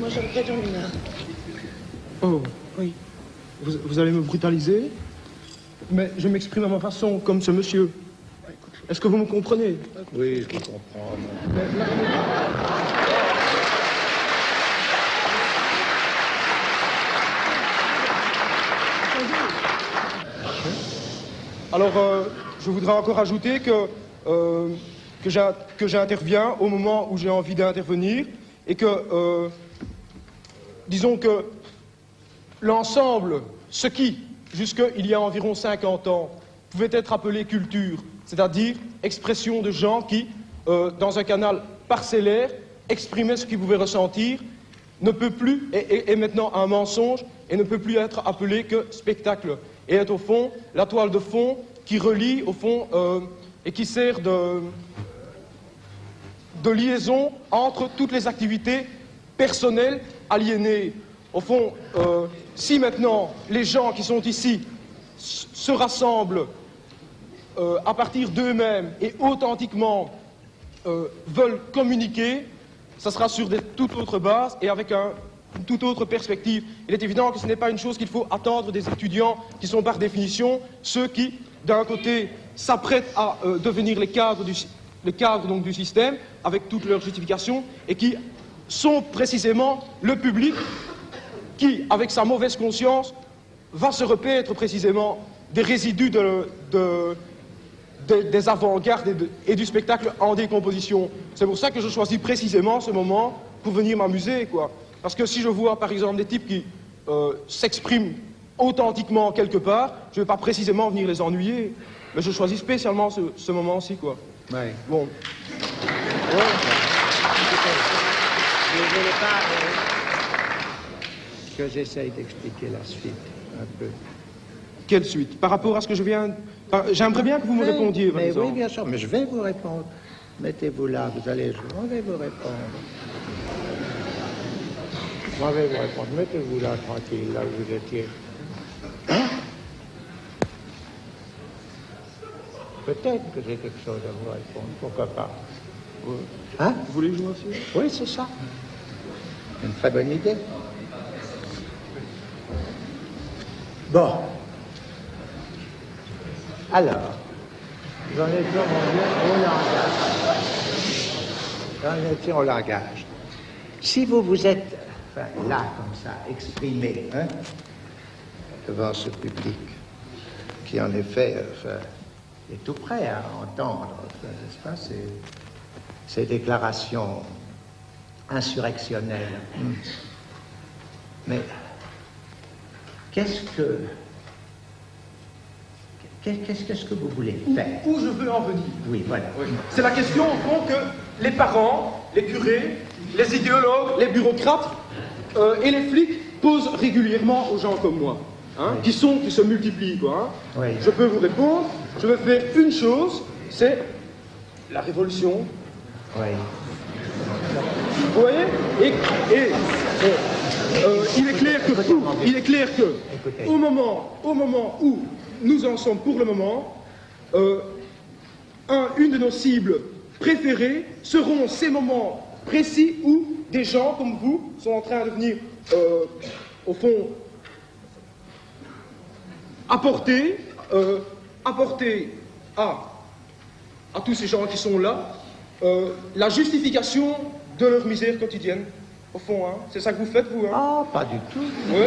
moi j'aimerais dormir. Oh, oui. Vous allez me brutaliser, mais je m'exprime à ma façon, comme ce monsieur. Est-ce que vous me comprenez? Oui, je comprends. Alors, je voudrais encore ajouter que j'interviens au moment où j'ai envie d'intervenir et que, disons que l'ensemble, ce qui, jusqu'il y a environ 50 ans, pouvait être appelé culture, c'est-à-dire expression de gens qui, dans un canal parcellaire, exprimaient ce qu'ils pouvaient ressentir, ne peut plus, est maintenant un mensonge et ne peut plus être appelé que spectacle. Et est au fond la toile de fond qui relie, au fond, et qui sert de liaison entre toutes les activités personnelles aliénées. Au fond, si maintenant les gens qui sont ici se rassemblent à partir d'eux-mêmes et authentiquement veulent communiquer, ça sera sur des toutes autres bases et avec une toute autre perspective. Il est évident que ce n'est pas une chose qu'il faut attendre des étudiants qui sont par définition ceux qui, d'un côté, s'apprêtent à devenir les cadres donc, du système avec toutes leurs justifications et qui sont précisément le public qui, avec sa mauvaise conscience, va se repaître précisément des résidus des avant-gardes et du spectacle en décomposition. C'est pour ça que je choisis précisément ce moment pour venir m'amuser, quoi. Parce que si je vois, par exemple, des types qui s'expriment authentiquement quelque part, je ne vais pas précisément venir les ennuyer. Mais je choisis spécialement ce moment-ci, quoi. Ouais. Bon. Ouais. Je ne voulais pas que j'essaye d'expliquer la suite un peu. Quelle suite? Par rapport à ce que je viens... J'aimerais bien que vous me répondiez, par exemple. Oui, bien sûr, mais je vais vous répondre. Mettez-vous là, vous allez jouer, on va vous répondre. Je vais vous répondre. Mettez-vous là, tranquille, là où vous étiez. Hein? Peut-être que j'ai quelque chose à vous répondre, pourquoi pas. Hein? Vous voulez jouer aussi? Oui, c'est ça. Une très bonne idée. Bon. Alors, j'en étais au langage. J'en étais au langage. Si vous vous êtes, enfin, là, comme ça, exprimé, hein, devant ce public, qui en effet est tout prêt à entendre, n'est-ce pas, ces déclarations insurrectionnelles. Mais qu'est-ce que vous voulez faire? Où je veux en venir? Oui, voilà. Oui. C'est la question, au fond, que les parents, les curés, les idéologues, les bureaucrates et les flics posent régulièrement aux gens comme moi, hein, oui. qui se multiplient, quoi. Hein. Oui. Je peux vous répondre, je vais faire une chose, c'est la révolution. Oui. Vous voyez? Il est clair que, au moment où nous en sommes pour le moment, une de nos cibles préférées seront ces moments précis où des gens comme vous sont en train de venir, au fond, apporter à tous ces gens qui sont là la justification de leur misère quotidienne. Au fond, hein. C'est ça que vous faites, vous, hein? Ah, pas du tout. Oui.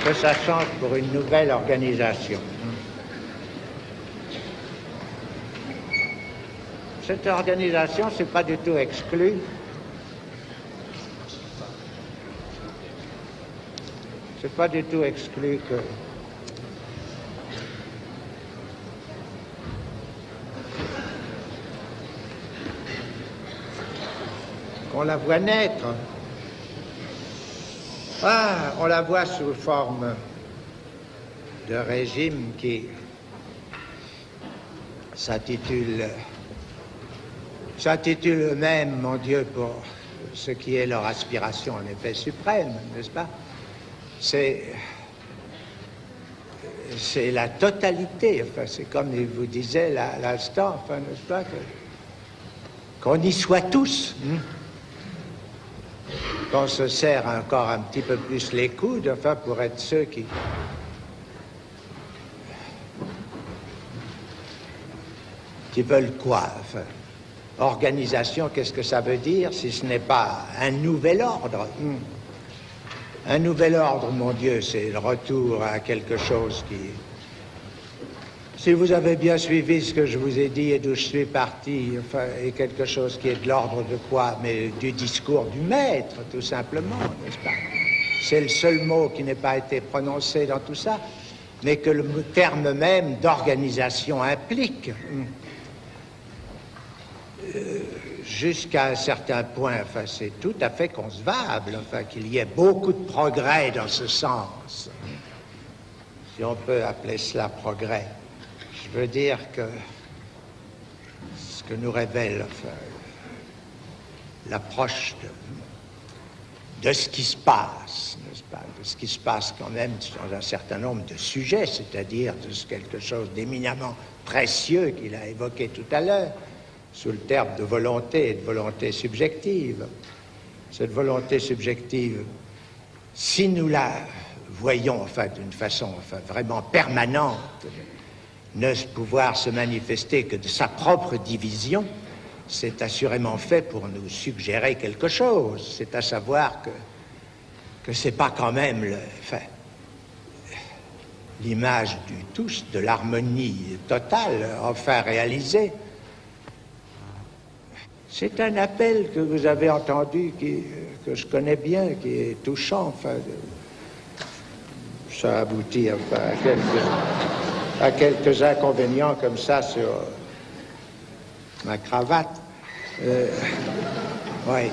Que ça change pour une nouvelle organisation. Cette organisation, c'est pas du tout exclu. C'est pas du tout exclu que qu'on la voit naître. Ah, on la voit sous forme de régime qui s'intitule eux-mêmes, mon Dieu, pour ce qui est leur aspiration en effet suprême, n'est-ce pas? C'est la totalité, enfin, c'est comme il vous disait l'instant, enfin, n'est-ce pas, qu'on y soit tous, qu'on se serre encore un petit peu plus les coudes, enfin, pour être ceux qui veulent quoi, enfin. Organisation, qu'est-ce que ça veut dire si ce n'est pas un nouvel ordre? Un nouvel ordre, mon Dieu, c'est le retour à quelque chose qui... Si vous avez bien suivi ce que je vous ai dit et d'où je suis parti, enfin, est quelque chose qui est de l'ordre de quoi? Mais du discours du maître, tout simplement, n'est-ce pas? C'est le seul mot qui n'ait pas été prononcé dans tout ça, mais que le terme même d'organisation implique. Jusqu'à un certain point, enfin, c'est tout à fait concevable, enfin, qu'il y ait beaucoup de progrès dans ce sens. Si on peut appeler cela progrès. Je veux dire que ce que nous révèle, enfin, l'approche de ce qui se passe, n'est-ce pas, de ce qui se passe quand même dans un certain nombre de sujets, c'est-à-dire de quelque chose d'éminemment précieux qu'il a évoqué tout à l'heure, sous le terme de volonté et de volonté subjective. Cette volonté subjective, si nous la voyons enfin, d'une façon enfin, vraiment permanente, ne pouvoir se manifester que de sa propre division, c'est assurément fait pour nous suggérer quelque chose. C'est à savoir que c'est pas quand même l'image du tous, de l'harmonie totale, enfin réalisée. C'est un appel que vous avez entendu, que je connais bien, qui est touchant. Enfin, ça aboutit enfin, à quelques inconvénients comme ça sur ma cravate. Oui.